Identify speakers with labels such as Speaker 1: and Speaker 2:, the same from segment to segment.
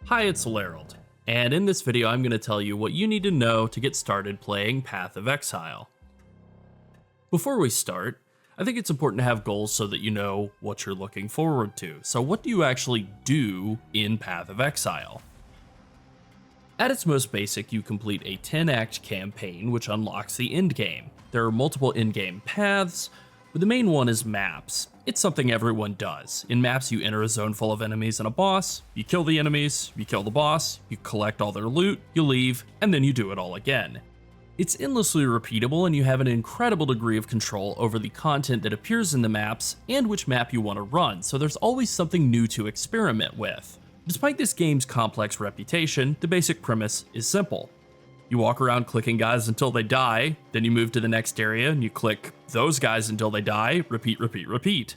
Speaker 1: Hi, it's Lerald, and in this video I'm going to tell you what you need to know to get started playing Path of Exile. Before we start, I think it's important to have goals so that you know what you're looking forward to. So what do you actually do in Path of Exile? At its most basic, you complete a 10-act campaign which unlocks the endgame. There are multiple endgame paths, but the main one is maps. It's something everyone does. In maps, you enter a zone full of enemies and a boss, you kill the enemies, you kill the boss, you collect all their loot, you leave, and then you do it all again. It's endlessly repeatable, and you have an incredible degree of control over the content that appears in the maps and which map you want to run, so there's always something new to experiment with. Despite this game's complex reputation, the basic premise is simple. You walk around clicking guys until they die, then you move to the next area and you click those guys until they die, repeat, repeat, repeat.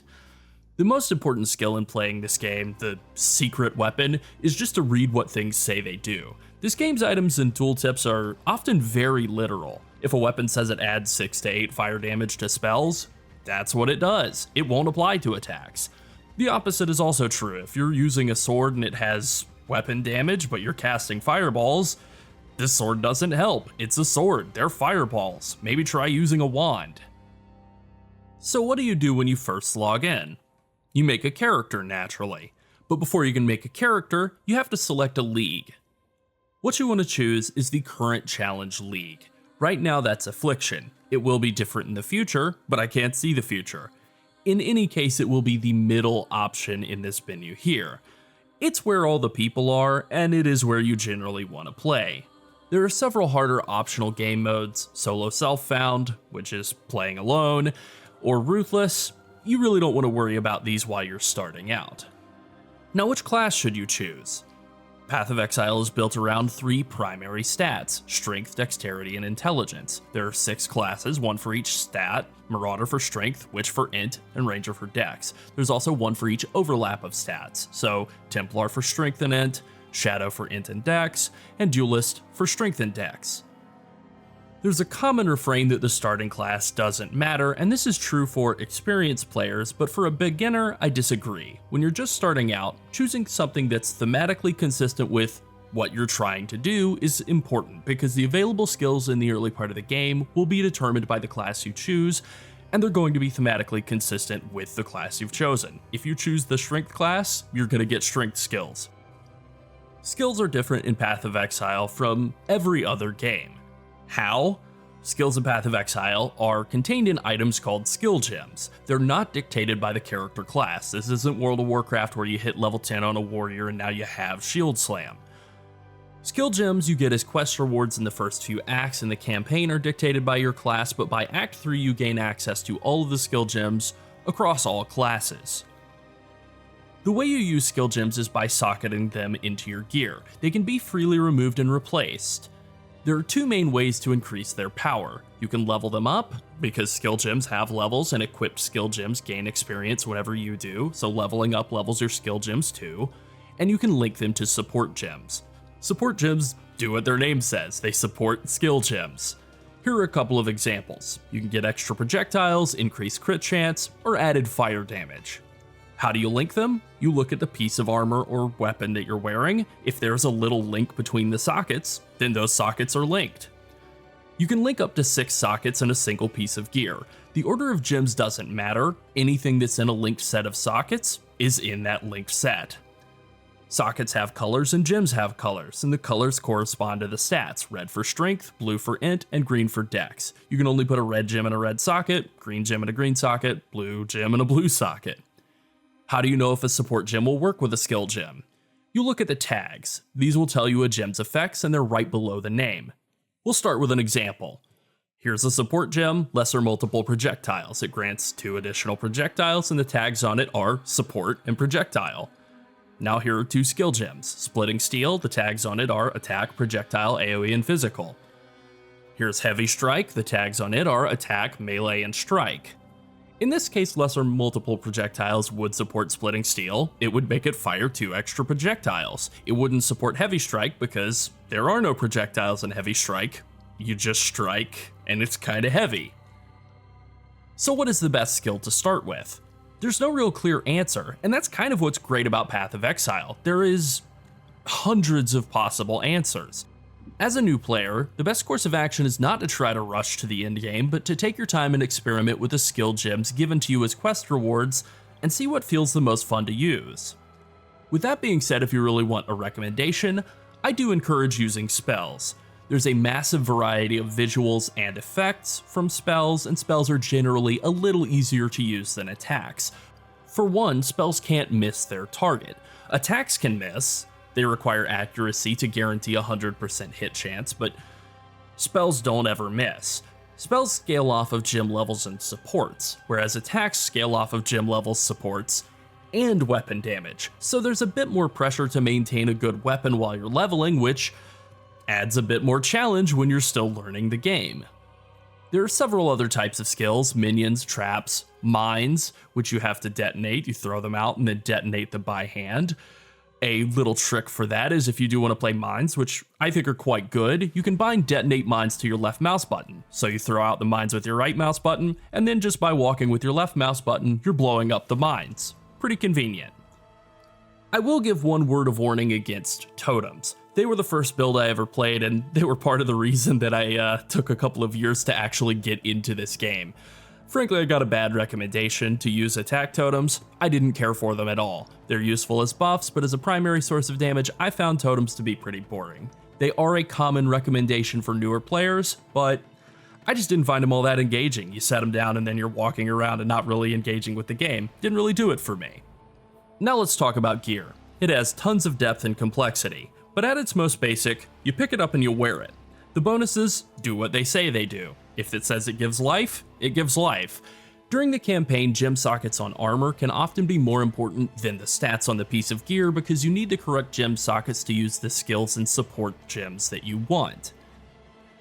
Speaker 1: The most important skill in playing this game, the secret weapon, is just to read what things say they do. This game's items and tooltips are often very literal. If a weapon says it adds 6 to 8 fire damage to spells, that's what it does. It won't apply to attacks. The opposite is also true. If you're using a sword and it has weapon damage, but you're casting fireballs, this sword doesn't help. It's a sword, they're fireballs. Maybe try using a wand. So what do you do when you first log in? You make a character naturally, but before you can make a character, you have to select a league. What you want to choose is the current challenge league. Right now that's Affliction. It will be different in the future, but I can't see the future. In any case, it will be the middle option in this menu here. It's where all the people are, and it is where you generally want to play. There are several harder optional game modes, Solo Self-Found, which is playing alone, or Ruthless. You really don't want to worry about these while you're starting out. Now, which class should you choose? Path of Exile is built around 3 primary stats: Strength, Dexterity, and Intelligence. There are 6 classes, 1 for each stat: Marauder for Strength, Witch for Int, and Ranger for Dex. There's also 1 for each overlap of stats, so Templar for Strength and Int, Shadow for Int and Dex, and Duelist for Strength and Dex. There's a common refrain that the starting class doesn't matter, and this is true for experienced players, but for a beginner, I disagree. When you're just starting out, choosing something that's thematically consistent with what you're trying to do is important, because the available skills in the early part of the game will be determined by the class you choose, and they're going to be thematically consistent with the class you've chosen. If you choose the Strength class, you're going to get Strength skills. Skills are different in Path of Exile from every other game. How? Skills in Path of Exile are contained in items called skill gems. They're not dictated by the character class. This isn't World of Warcraft where you hit level 10 on a warrior and now you have Shield Slam. Skill gems you get as quest rewards in the first few acts in the campaign are dictated by your class, but by Act 3 you gain access to all of the skill gems across all classes. The way you use skill gems is by socketing them into your gear. They can be freely removed and replaced. There are 2 main ways to increase their power. You can level them up, because skill gems have levels and equipped skill gems gain experience whenever you do, so leveling up levels your skill gems too. And you can link them to support gems. Support gems do what their name says, they support skill gems. Here are a couple of examples. You can get extra projectiles, increased crit chance, or added fire damage. How do you link them? You look at the piece of armor or weapon that you're wearing. If there's a little link between the sockets, then those sockets are linked. You can link up to 6 sockets in a single piece of gear. The order of gems doesn't matter. Anything that's in a linked set of sockets is in that linked set. Sockets have colors and gems have colors, and the colors correspond to the stats: red for strength, blue for int, and green for dex. You can only put a red gem in a red socket, green gem in a green socket, blue gem in a blue socket. How do you know if a support gem will work with a skill gem? You look at the tags. These will tell you a gem's effects, and they're right below the name. We'll start with an example. Here's a support gem, Lesser Multiple Projectiles. It grants 2 additional projectiles, and the tags on it are Support and Projectile. Now here are 2 skill gems. Splitting Steel, the tags on it are Attack, Projectile, AoE, and Physical. Here's Heavy Strike, the tags on it are Attack, Melee, and Strike. In this case, Lesser Multiple Projectiles would support Splitting Steel. It would make it fire 2 extra projectiles. It wouldn't support Heavy Strike because there are no projectiles in Heavy Strike. You just strike, and it's kinda heavy. So what is the best skill to start with? There's no real clear answer, and that's kind of what's great about Path of Exile. There is hundreds of possible answers. As a new player, the best course of action is not to try to rush to the endgame, but to take your time and experiment with the skill gems given to you as quest rewards and see what feels the most fun to use. With that being said, if you really want a recommendation, I do encourage using spells. There's a massive variety of visuals and effects from spells, and spells are generally a little easier to use than attacks. For one, spells can't miss their target. Attacks can miss. They require accuracy to guarantee a 100% hit chance, but spells don't ever miss. Spells scale off of gem levels and supports, whereas attacks scale off of gem levels, supports, and weapon damage. So there's a bit more pressure to maintain a good weapon while you're leveling, which adds a bit more challenge when you're still learning the game. There are several other types of skills: minions, traps, mines, which you have to detonate. You throw them out and then detonate them by hand. A little trick for that is if you do want to play mines, which I think are quite good, you can bind detonate mines to your left mouse button. So you throw out the mines with your right mouse button, and then just by walking with your left mouse button, you're blowing up the mines. Pretty convenient. I will give one word of warning against totems. They were the first build I ever played, and they were part of the reason that I took a couple of years to actually get into this game. Frankly, I got a bad recommendation to use attack totems. I didn't care for them at all. They're useful as buffs, but as a primary source of damage, I found totems to be pretty boring. They are a common recommendation for newer players, but I just didn't find them all that engaging. You set them down and then you're walking around and not really engaging with the game. Didn't really do it for me. Now let's talk about gear. It has tons of depth and complexity, but at its most basic, you pick it up and you wear it. The bonuses do what they say they do. If it says it gives life, it gives life. During the campaign, gem sockets on armor can often be more important than the stats on the piece of gear because you need the correct gem sockets to use the skills and support gems that you want.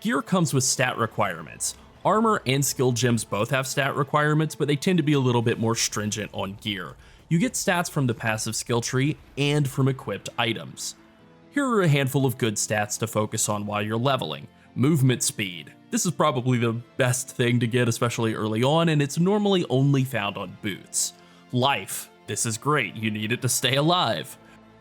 Speaker 1: Gear comes with stat requirements. Armor and skill gems both have stat requirements, but they tend to be a little bit more stringent on gear. You get stats from the passive skill tree and from equipped items. Here are a handful of good stats to focus on while you're leveling. Movement speed. This is probably the best thing to get, especially early on, and it's normally only found on boots. Life. This is great, you need it to stay alive.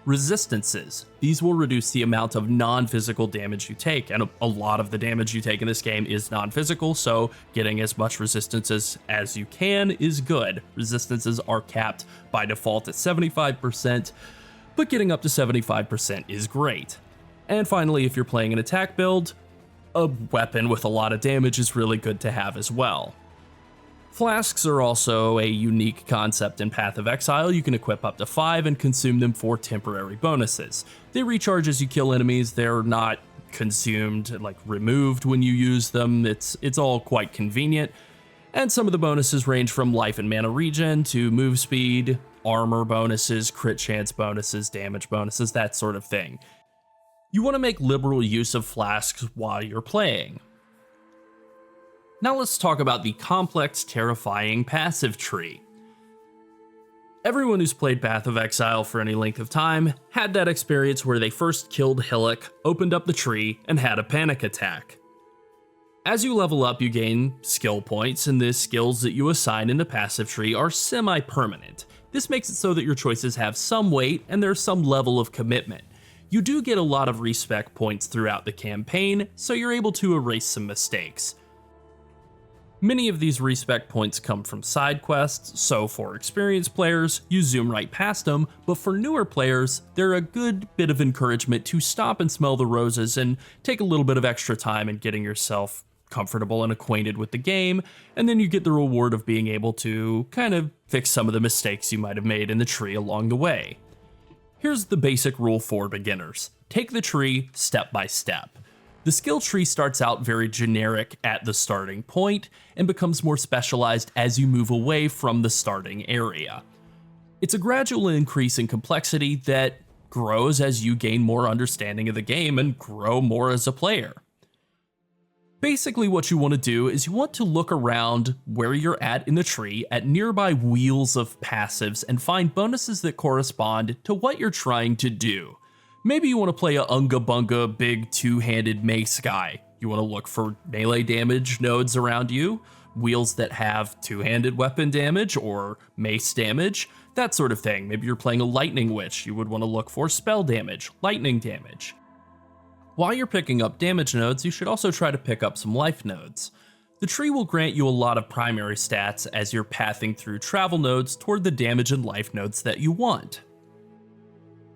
Speaker 1: Resistances. These will reduce the amount of non-physical damage you take, and a lot of the damage you take in this game is non-physical, so getting as much resistances as you can is good. Resistances are capped by default at 75%, but getting up to 75% is great. And finally, if you're playing an attack build, a weapon with a lot of damage is really good to have as well. Flasks are also a unique concept in Path of Exile. You can equip up to 5 and consume them for temporary bonuses. They recharge as you kill enemies. They're not consumed, like removed when you use them. It's all quite convenient. And some of the bonuses range from life and mana regen to move speed, armor bonuses, crit chance bonuses, damage bonuses, that sort of thing. You want to make liberal use of flasks while you're playing. Now let's talk about the complex, terrifying passive tree. Everyone who's played Path of Exile for any length of time had that experience where they first killed Hillock, opened up the tree, and had a panic attack. As you level up, you gain skill points, and the skills that you assign in the passive tree are semi-permanent. This makes it so that your choices have some weight and there's some level of commitment. You do get a lot of respec points throughout the campaign, so you're able to erase some mistakes. Many of these respec points come from side quests, so for experienced players, you zoom right past them, but for newer players, they're a good bit of encouragement to stop and smell the roses and take a little bit of extra time in getting yourself comfortable and acquainted with the game, and then you get the reward of being able to kind of fix some of the mistakes you might have made in the tree along the way. Here's the basic rule for beginners. Take the tree step by step. The skill tree starts out very generic at the starting point and becomes more specialized as you move away from the starting area. It's a gradual increase in complexity that grows as you gain more understanding of the game and grow more as a player. Basically, what you want to do is you want to look around where you're at in the tree at nearby wheels of passives and find bonuses that correspond to what you're trying to do. Maybe you want to play a Unga Bunga big two-handed mace guy. You want to look for melee damage nodes around you. wheels that have two-handed weapon damage or mace damage, that sort of thing. Maybe you're playing a lightning witch, you would want to look for spell damage, lightning damage. While you're picking up damage nodes, you should also try to pick up some life nodes. The tree will grant you a lot of primary stats as you're pathing through travel nodes toward the damage and life nodes that you want.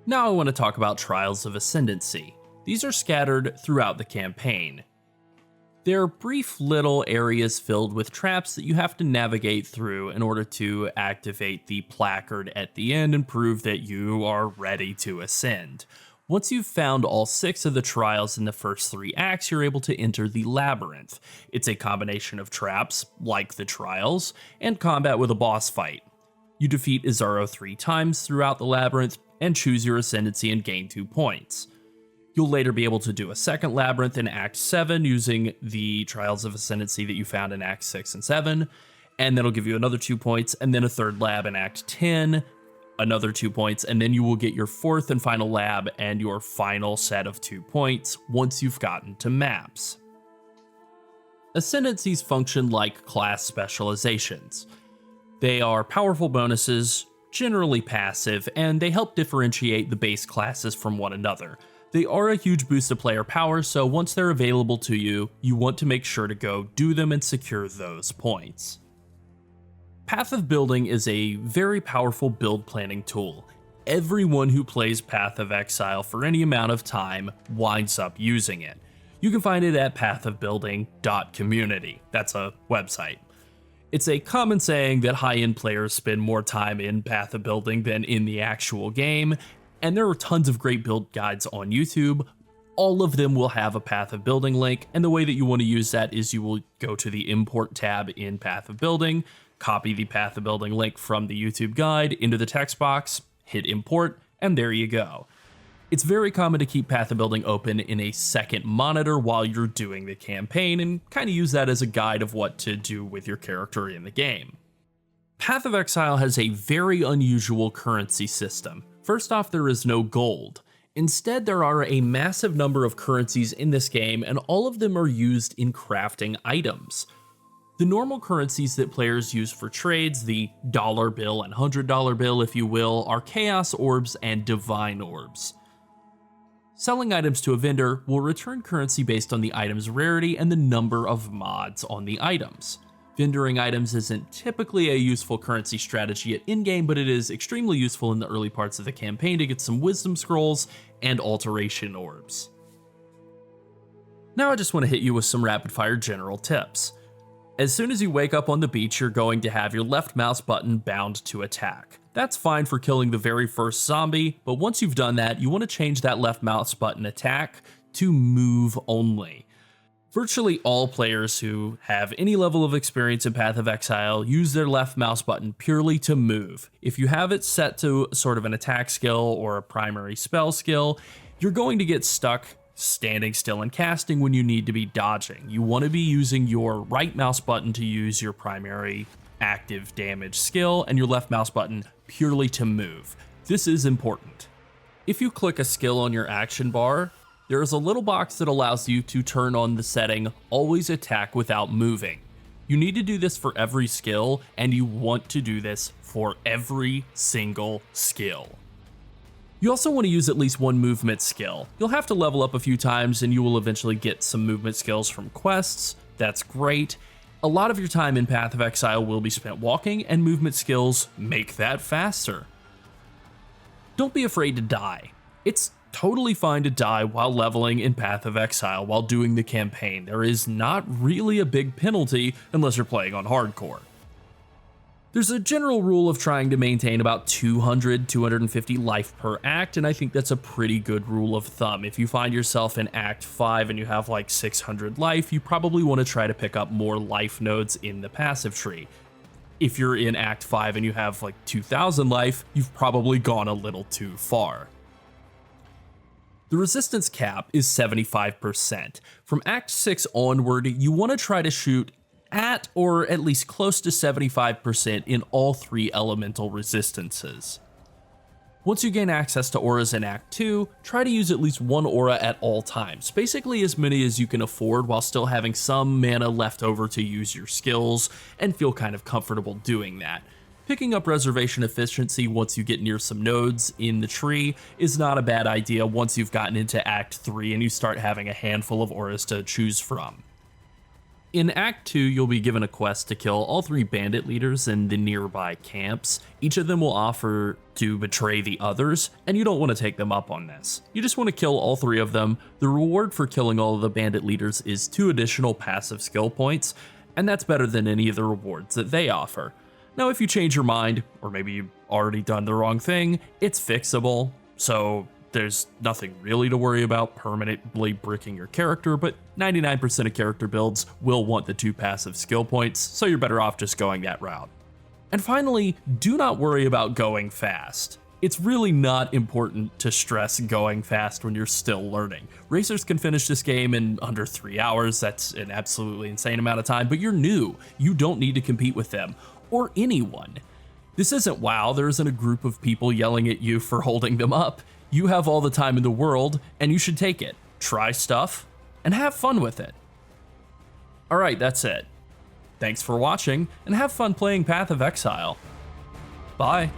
Speaker 1: Now I want to talk about Trials of Ascendancy. These are scattered throughout the campaign. They're brief little areas filled with traps that you have to navigate through in order to activate the placard at the end and prove that you are ready to ascend. Once you've found all 6 of the trials in the first 3 acts, you're able to enter the labyrinth. It's a combination of traps, like the trials, and combat with a boss fight. You defeat Izaro 3 times throughout the labyrinth and choose your ascendancy and gain 2 points. You'll later be able to do a second labyrinth in Act 7 using the Trials of Ascendancy that you found in Act 6 and 7, and that'll give you another 2 points, and then a third lab in Act 10, another 2 points, and then you will get your 4th and final lab and your final set of 2 points once you've gotten to maps. Ascendancies function like class specializations. They are powerful bonuses, generally passive, and they help differentiate the base classes from one another. They are a huge boost to player power, so once they're available to you, you want to make sure to go do them and secure those points. Path of Building is a very powerful build planning tool. Everyone who plays Path of Exile for any amount of time winds up using it. You can find it at pathofbuilding.community. That's a website. It's a common saying that high-end players spend more time in Path of Building than in the actual game, and there are tons of great build guides on YouTube. All of them will have a Path of Building link, and the way that you want to use that is you will go to the Import tab in Path of Building, copy the Path of Building link from the YouTube guide into the text box, hit import, and there you go. It's very common to keep Path of Building open in a second monitor while you're doing the campaign and kind of use that as a guide of what to do with your character in the game. Path of Exile has a very unusual currency system. First off, there is no gold. Instead, there are a massive number of currencies in this game, and all of them are used in crafting items. The normal currencies that players use for trades, the dollar bill and $100 bill if you will, are Chaos Orbs and Divine Orbs. Selling items to a vendor will return currency based on the item's rarity and the number of mods on the items. Vendoring items isn't typically a useful currency strategy at in-game, but it is extremely useful in the early parts of the campaign to get some Wisdom Scrolls and Alteration Orbs. Now I just want to hit you with some rapid-fire general tips. As soon as you wake up on the beach, you're going to have your left mouse button bound to attack. That's fine for killing the very first zombie, but once you've done that, you want to change that left mouse button attack to move only. Virtually all players who have any level of experience in Path of Exile use their left mouse button purely to move. If you have it set to sort of an attack skill or a primary spell skill, you're going to get stuck standing still and casting when you need to be dodging. You want to be using your right mouse button to use your primary active damage skill and your left mouse button purely to move. This is important. If you click a skill on your action bar, there is a little box that allows you to turn on the setting always attack without moving. You need to do this for every skill, and you want to do this for every single skill. You also want to use at least one movement skill. You'll have to level up a few times and you will eventually get some movement skills from quests. That's great. A lot of your time in Path of Exile will be spent walking, and movement skills make that faster. Don't be afraid to die. It's totally fine to die while leveling in Path of Exile while doing the campaign. There is not really a big penalty unless you're playing on hardcore. There's a general rule of trying to maintain about 200-250 life per act, and I think that's a pretty good rule of thumb. If you find yourself in Act 5 and you have like 600 life, you probably want to try to pick up more life nodes in the passive tree. If you're in Act 5 and you have like 2,000 life, you've probably gone a little too far. The resistance cap is 75%. From Act 6 onward, you want to try to shoot at or at least close to 75% in all 3 elemental resistances. Once you gain access to auras in Act 2, try to use at least one aura at all times, basically as many as you can afford while still having some mana left over to use your skills, and feel kind of comfortable doing that. Picking up reservation efficiency once you get near some nodes in the tree is not a bad idea once you've gotten into Act 3 and you start having a handful of auras to choose from. In Act 2, you'll be given a quest to kill all 3 bandit leaders in the nearby camps. Each of them will offer to betray the others, and you don't want to take them up on this. You just want to kill all 3 of them. The reward for killing all of the bandit leaders is 2 additional passive skill points, and that's better than any of the rewards that they offer. Now, if you change your mind, or maybe you've already done the wrong thing, it's fixable, so there's nothing really to worry about permanently bricking your character, but 99% of character builds will want the 2 passive skill points, so you're better off just going that route. And finally, do not worry about going fast. It's really not important to stress going fast when you're still learning. Racers can finish this game in under 3 hours, that's an absolutely insane amount of time, but you're new. You don't need to compete with them, or anyone. This isn't WoW, there isn't a group of people yelling at you for holding them up. You have all the time in the world, and you should take it. Try stuff, and have fun with it. Alright, that's it. Thanks for watching, and have fun playing Path of Exile. Bye.